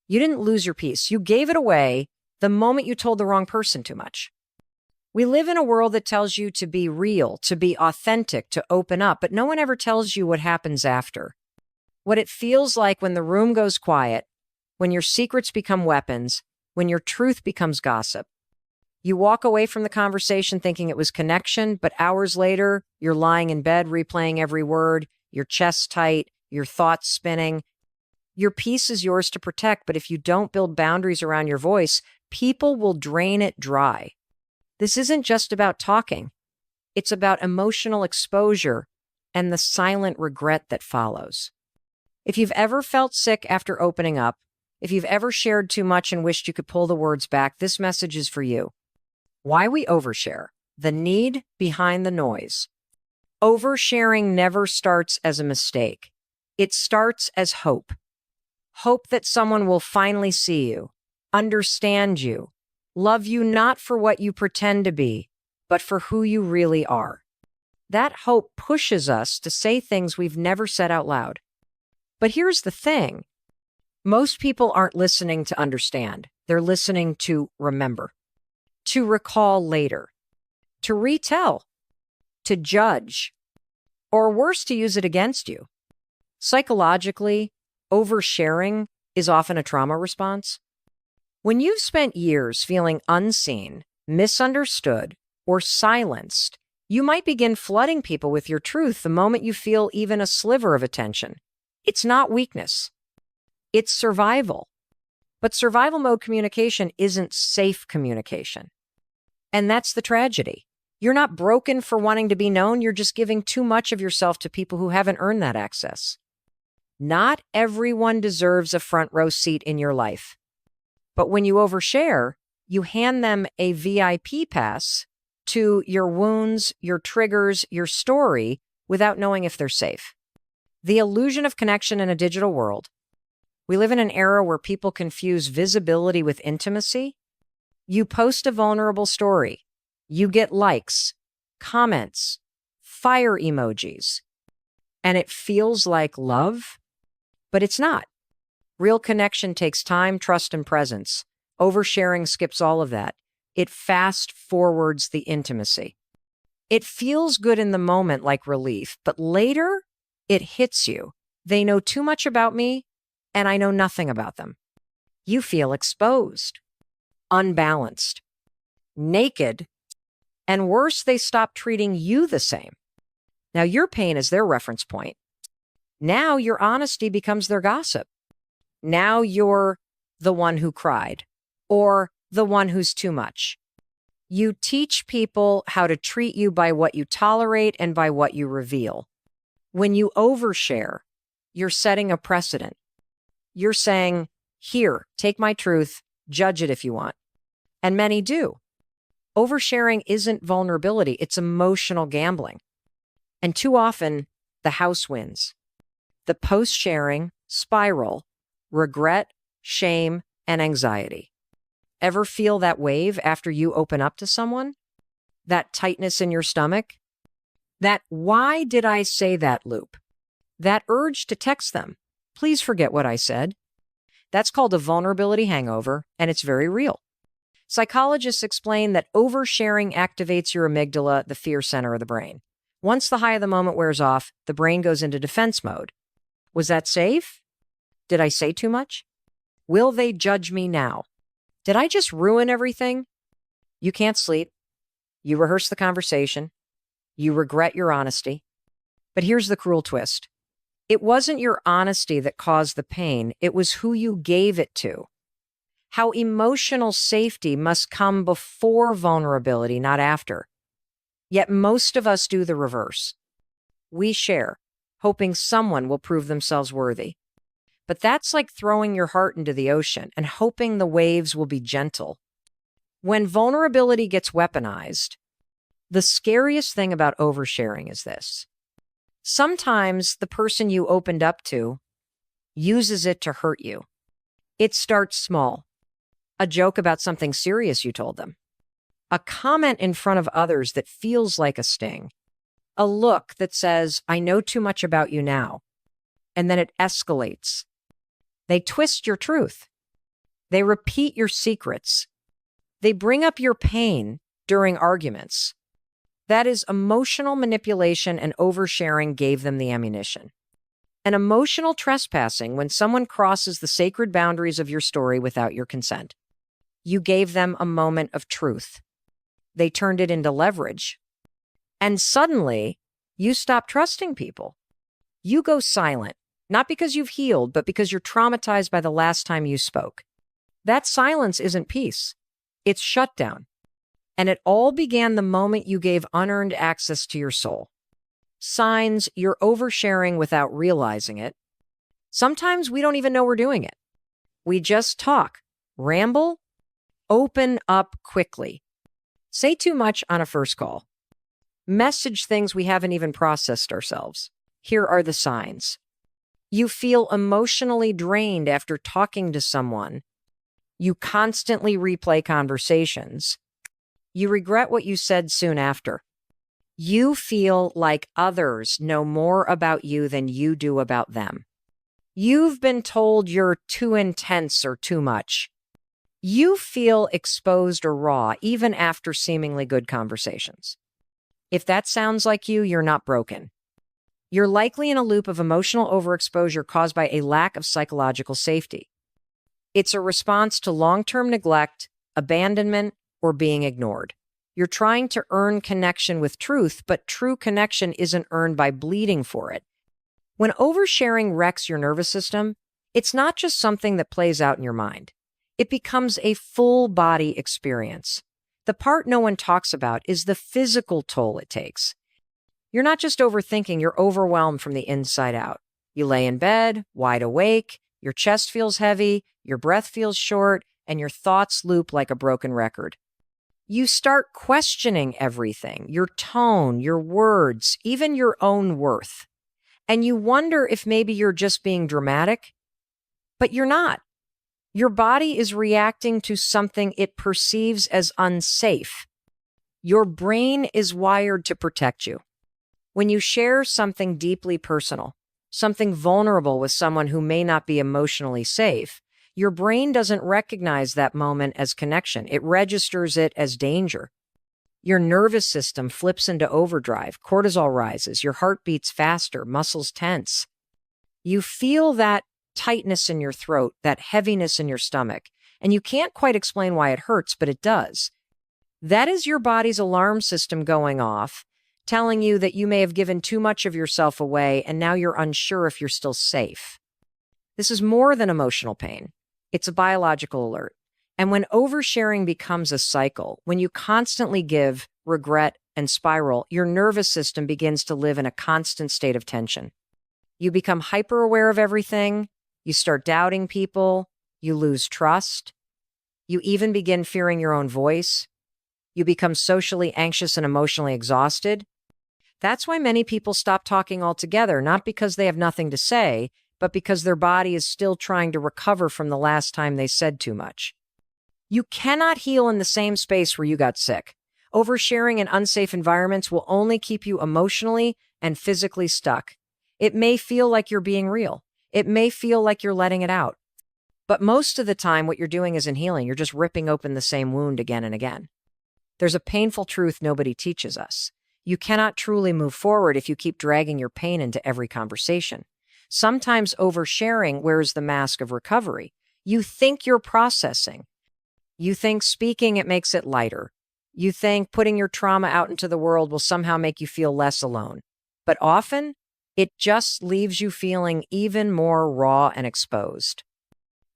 You didn't lose your peace. You gave it away the moment you told the wrong person too much. We live in a world that tells you to be real, to be authentic, to open up, but no one ever tells you what happens after. What it feels like when the room goes quiet, when your secrets become weapons, when your truth becomes gossip. You walk away from the conversation thinking it was connection, but hours later, you're lying in bed replaying every word, your chest tight, your thoughts spinning. Your peace is yours to protect, but if you don't build boundaries around your voice, people will drain it dry. This isn't just about talking. It's about emotional exposure and the silent regret that follows. If you've ever felt sick after opening up, if you've ever shared too much and wished you could pull the words back, this message is for you. Why we overshare. The need behind the noise. Oversharing never starts as a mistake. It starts as hope. Hope that someone will finally see you, understand you, love you not for what you pretend to be, but for who you really are. That hope pushes us to say things we've never said out loud. But here's the thing. Most people aren't listening to understand. They're listening to remember, to recall later, to retell, to judge, or worse, to use it against you. Psychologically, oversharing is often a trauma response. When you've spent years feeling unseen, misunderstood, or silenced, you might begin flooding people with your truth the moment you feel even a sliver of attention. It's not weakness. It's survival. But survival mode communication isn't safe communication. And that's the tragedy. You're not broken for wanting to be known. You're just giving too much of yourself to people who haven't earned that access. Not everyone deserves a front row seat in your life. But when you overshare, you hand them a VIP pass to your wounds, your triggers, your story without knowing if they're safe. The illusion of connection in a digital world. We live in an era where people confuse visibility with intimacy. You post a vulnerable story. You get likes, comments, fire emojis, and it feels like love, but it's not. Real connection takes time, trust, and presence. Oversharing skips all of that. It fast forwards the intimacy. It feels good in the moment like relief, but later it hits you. They know too much about me, and I know nothing about them. You feel exposed, unbalanced, naked, and worse, they stop treating you the same. Now your pain is their reference point. Now your honesty becomes their gossip. Now you're the one who cried, or the one who's too much. You teach people how to treat you by what you tolerate and by what you reveal. When you overshare, you're setting a precedent. You're saying, here, take my truth, judge it if you want. And many do. Oversharing isn't vulnerability, it's emotional gambling. And too often, the house wins. The post-sharing spiral, regret, shame, and anxiety. Ever feel that wave after you open up to someone? That tightness in your stomach? That why did I say that loop? That urge to text them. Please forget what I said. That's called a vulnerability hangover, and it's very real. Psychologists explain that oversharing activates your amygdala, the fear center of the brain. Once the high of the moment wears off, the brain goes into defense mode. Was that safe? Did I say too much? Will they judge me now? Did I just ruin everything? You can't sleep. You rehearse the conversation. You regret your honesty. But here's the cruel twist. It wasn't your honesty that caused the pain. It was who you gave it to. How emotional safety must come before vulnerability, not after. Yet most of us do the reverse. We share, hoping someone will prove themselves worthy. But that's like throwing your heart into the ocean and hoping the waves will be gentle. When vulnerability gets weaponized, the scariest thing about oversharing is this. Sometimes the person you opened up to uses it to hurt you. It starts small. A joke about something serious you told them. A comment in front of others that feels like a sting. A look that says, I know too much about you now. And then it escalates. They twist your truth. They repeat your secrets. They bring up your pain during arguments. That is emotional manipulation, and oversharing gave them the ammunition. An emotional trespassing when someone crosses the sacred boundaries of your story without your consent. You gave them a moment of truth. They turned it into leverage. And suddenly, you stop trusting people. You go silent, not because you've healed, but because you're traumatized by the last time you spoke. That silence isn't peace. It's shutdown. And it all began the moment you gave unearned access to your soul. Signs you're oversharing without realizing it. Sometimes we don't even know we're doing it. We just talk, ramble, open up quickly. Say too much on a first call. Message things we haven't even processed ourselves. Here are the signs. You feel emotionally drained after talking to someone. You constantly replay conversations. You regret what you said soon after. You feel like others know more about you than you do about them. You've been told you're too intense or too much. You feel exposed or raw even after seemingly good conversations. If that sounds like you, you're not broken. You're likely in a loop of emotional overexposure caused by a lack of psychological safety. It's a response to long-term neglect, abandonment, or being ignored. You're trying to earn connection with truth, but true connection isn't earned by bleeding for it. When oversharing wrecks your nervous system, it's not just something that plays out in your mind. It becomes a full-body experience. The part no one talks about is the physical toll it takes. You're not just overthinking, you're overwhelmed from the inside out. You lay in bed, wide awake, your chest feels heavy, your breath feels short, and your thoughts loop like a broken record. You start questioning everything, your tone, your words, even your own worth. And you wonder if maybe you're just being dramatic, but you're not. Your body is reacting to something it perceives as unsafe. Your brain is wired to protect you. When you share something deeply personal, something vulnerable with someone who may not be emotionally safe, your brain doesn't recognize that moment as connection. It registers it as danger. Your nervous system flips into overdrive, cortisol rises, your heart beats faster, muscles tense. You feel that tightness in your throat, that heaviness in your stomach, and you can't quite explain why it hurts, but it does. That is your body's alarm system going off, telling you that you may have given too much of yourself away and now you're unsure if you're still safe. This is more than emotional pain. It's a biological alert. And when oversharing becomes a cycle, when you constantly give, regret, and spiral, your nervous system begins to live in a constant state of tension. You become hyper aware of everything. You start doubting people. You lose trust. You even begin fearing your own voice. You become socially anxious and emotionally exhausted. That's why many people stop talking altogether, not because they have nothing to say, but because their body is still trying to recover from the last time they said too much. You cannot heal in the same space where you got sick. Oversharing in unsafe environments will only keep you emotionally and physically stuck. It may feel like you're being real. It may feel like you're letting it out. But most of the time, what you're doing isn't healing. You're just ripping open the same wound again and again. There's a painful truth nobody teaches us. You cannot truly move forward if you keep dragging your pain into every conversation. Sometimes oversharing wears the mask of recovery. You think you're processing. You think speaking it makes it lighter. You think putting your trauma out into the world will somehow make you feel less alone. But often, it just leaves you feeling even more raw and exposed.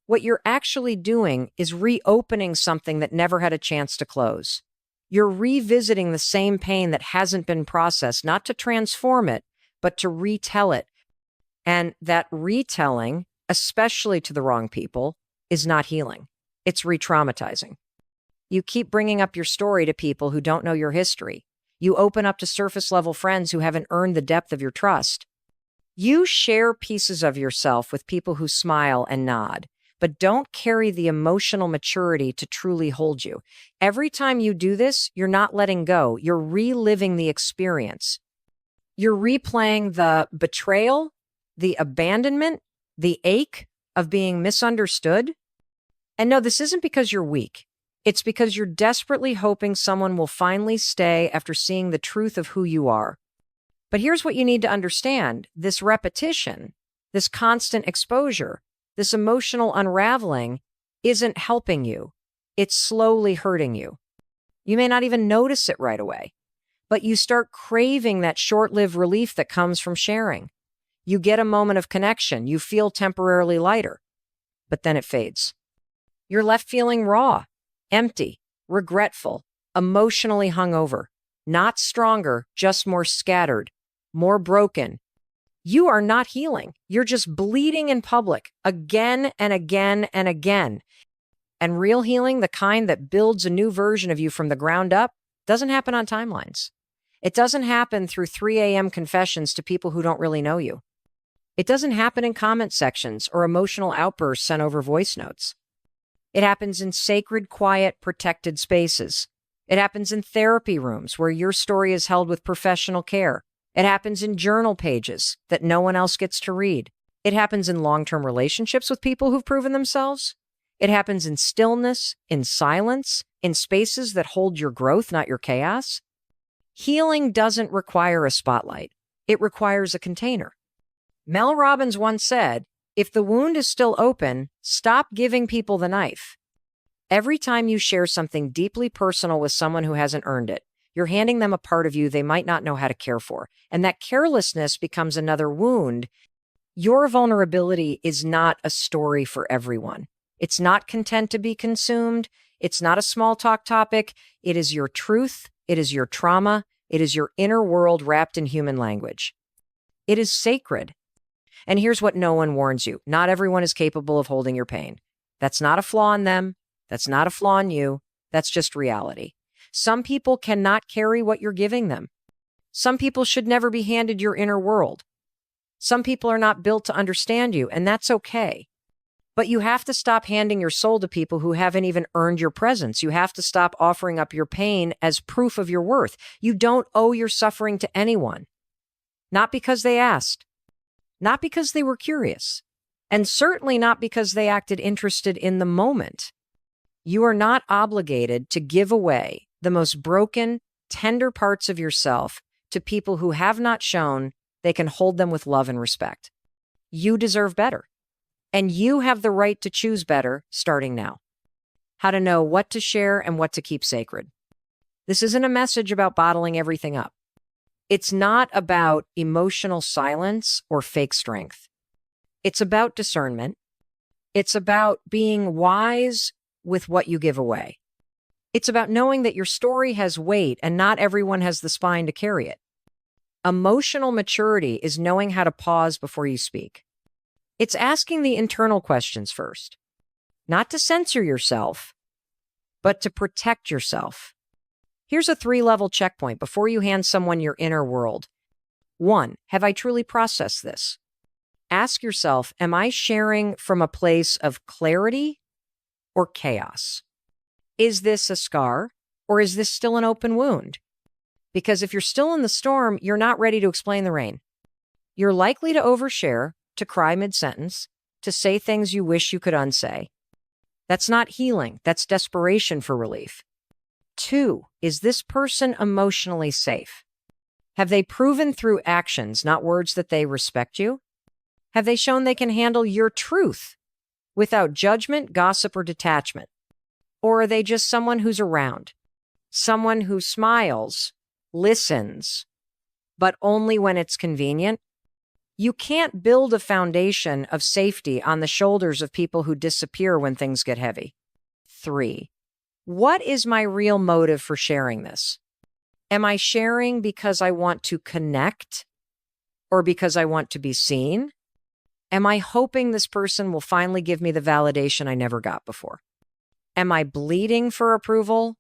What you're actually doing is reopening something that never had a chance to close. You're revisiting the same pain that hasn't been processed, not to transform it, but to retell it. And that retelling, especially to the wrong people, is not healing. It's re-traumatizing. You keep bringing up your story to people who don't know your history. You open up to surface-level friends who haven't earned the depth of your trust. You share pieces of yourself with people who smile and nod, but don't carry the emotional maturity to truly hold you. Every time you do this, you're not letting go. You're reliving the experience. You're replaying the betrayal, the abandonment, the ache of being misunderstood. And no, this isn't because you're weak. It's because you're desperately hoping someone will finally stay after seeing the truth of who you are. But here's what you need to understand. This repetition, this constant exposure, this emotional unraveling isn't helping you. It's slowly hurting you. You may not even notice it right away, but you start craving that short-lived relief that comes from sharing. You get a moment of connection. You feel temporarily lighter, but then it fades. You're left feeling raw, empty, regretful, emotionally hungover, not stronger, just more scattered, more broken. You are not healing. You're just bleeding in public again and again and again. And real healing, the kind that builds a new version of you from the ground up, doesn't happen on timelines. It doesn't happen through 3 a.m. confessions to people who don't really know you. It doesn't happen in comment sections or emotional outbursts sent over voice notes. It happens in sacred, quiet, protected spaces. It happens in therapy rooms where your story is held with professional care. It happens in journal pages that no one else gets to read. It happens in long-term relationships with people who've proven themselves. It happens in stillness, in silence, in spaces that hold your growth, not your chaos. Healing doesn't require a spotlight. It requires a container. Mel Robbins once said, if the wound is still open, stop giving people the knife. Every time you share something deeply personal with someone who hasn't earned it, you're handing them a part of you they might not know how to care for. And that carelessness becomes another wound. Your vulnerability is not a story for everyone. It's not content to be consumed. It's not a small talk topic. It is your truth. It is your trauma. It is your inner world wrapped in human language. It is sacred. And here's what no one warns you. Not everyone is capable of holding your pain. That's not a flaw in them. That's not a flaw in you. That's just reality. Some people cannot carry what you're giving them. Some people should never be handed your inner world. Some people are not built to understand you, and that's okay. But you have to stop handing your soul to people who haven't even earned your presence. You have to stop offering up your pain as proof of your worth. You don't owe your suffering to anyone. Not because they asked. Not because they were curious. And certainly not because they acted interested in the moment. You are not obligated to give away the most broken, tender parts of yourself to people who have not shown they can hold them with love and respect. You deserve better. And you have the right to choose better starting now. How to know what to share and what to keep sacred. This isn't a message about bottling everything up. It's not about emotional silence or fake strength. It's about discernment. It's about being wise with what you give away. It's about knowing that your story has weight and not everyone has the spine to carry it. Emotional maturity is knowing how to pause before you speak. It's asking the internal questions first, not to censor yourself, but to protect yourself. Here's a 3-level checkpoint before you hand someone your inner world. 1, have I truly processed this? Ask yourself, am I sharing from a place of clarity or chaos? Is this a scar or is this still an open wound? Because if you're still in the storm, you're not ready to explain the rain. You're likely to overshare, to cry mid-sentence, to say things you wish you could unsay. That's not healing. That's desperation for relief. 2, is this person emotionally safe? Have they proven through actions, not words, that they respect you? Have they shown they can handle your truth without judgment, gossip, or detachment? Or are they just someone who's around? Someone who smiles, listens, but only when it's convenient? You can't build a foundation of safety on the shoulders of people who disappear when things get heavy. 3, what is my real motive for sharing this? Am I sharing because I want to connect or because I want to be seen? Am I hoping this person will finally give me the validation I never got before? Am I bleeding for approval?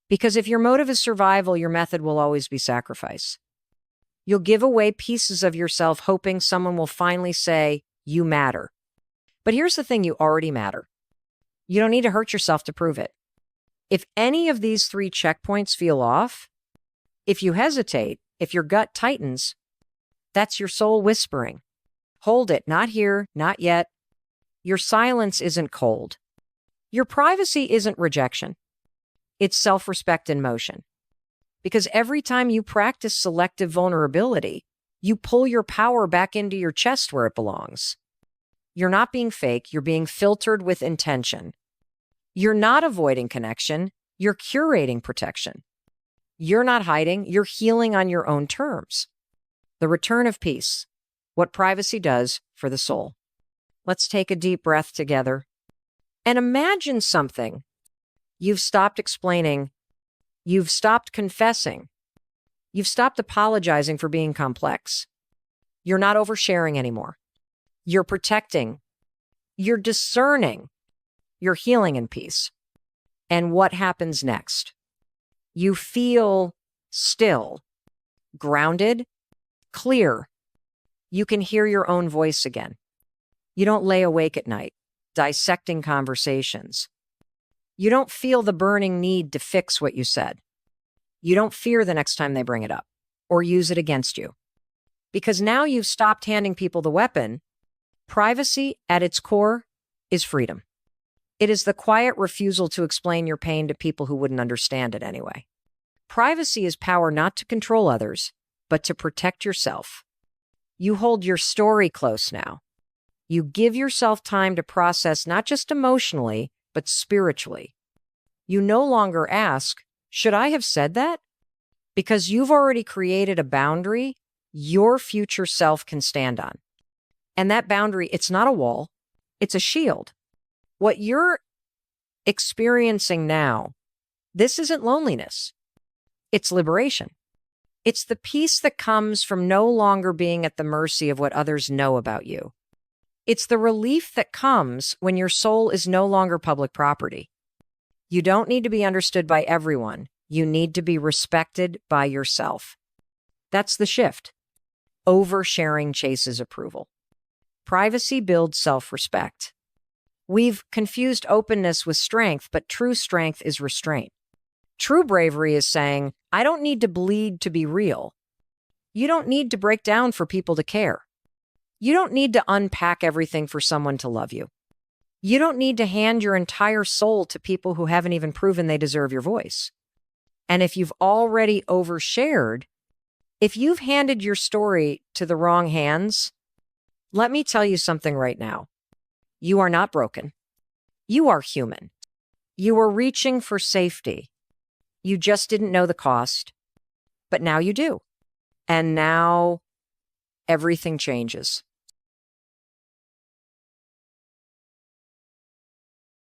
Because if your motive is survival, your method will always be sacrifice. You'll give away pieces of yourself hoping someone will finally say, you matter. But here's the thing, you already matter. You don't need to hurt yourself to prove it. If any of these 3 checkpoints feel off, if you hesitate, if your gut tightens, that's your soul whispering. Hold it, not here, not yet. Your silence isn't cold. Your privacy isn't rejection. It's self-respect in motion. Because every time you practice selective vulnerability, you pull your power back into your chest where it belongs. You're not being fake. You're being filtered with intention. You're not avoiding connection. You're curating protection. You're not hiding. You're healing on your own terms. The return of peace, what privacy does for the soul. Let's take a deep breath together and imagine something. You've stopped explaining. You've stopped confessing. You've stopped apologizing for being complex. You're not oversharing anymore. You're protecting. You're discerning. You're healing in peace. And what happens next? You feel still, grounded, clear. You can hear your own voice again. You don't lay awake at night, dissecting conversations. You don't feel the burning need to fix what you said. You don't fear the next time they bring it up or use it against you. Because now you've stopped handing people the weapon. Privacy, at its core, is freedom. It is the quiet refusal to explain your pain to people who wouldn't understand it anyway. Privacy is power not to control others, but to protect yourself. You hold your story close now. You give yourself time to process not just emotionally, but spiritually. You no longer ask, should I have said that? Because you've already created a boundary your future self can stand on. And that boundary, it's not a wall, it's a shield. What you're experiencing now, this isn't loneliness. It's liberation. It's the peace that comes from no longer being at the mercy of what others know about you. It's the relief that comes when your soul is no longer public property. You don't need to be understood by everyone. You need to be respected by yourself. That's the shift. Oversharing chases approval. Privacy builds self-respect. We've confused openness with strength, but true strength is restraint. True bravery is saying, I don't need to bleed to be real. You don't need to break down for people to care. You don't need to unpack everything for someone to love you. You don't need to hand your entire soul to people who haven't even proven they deserve your voice. And if you've already overshared, if you've handed your story to the wrong hands, let me tell you something right now. You are not broken. You are human. You were reaching for safety. You just didn't know the cost, but now you do. And now everything changes.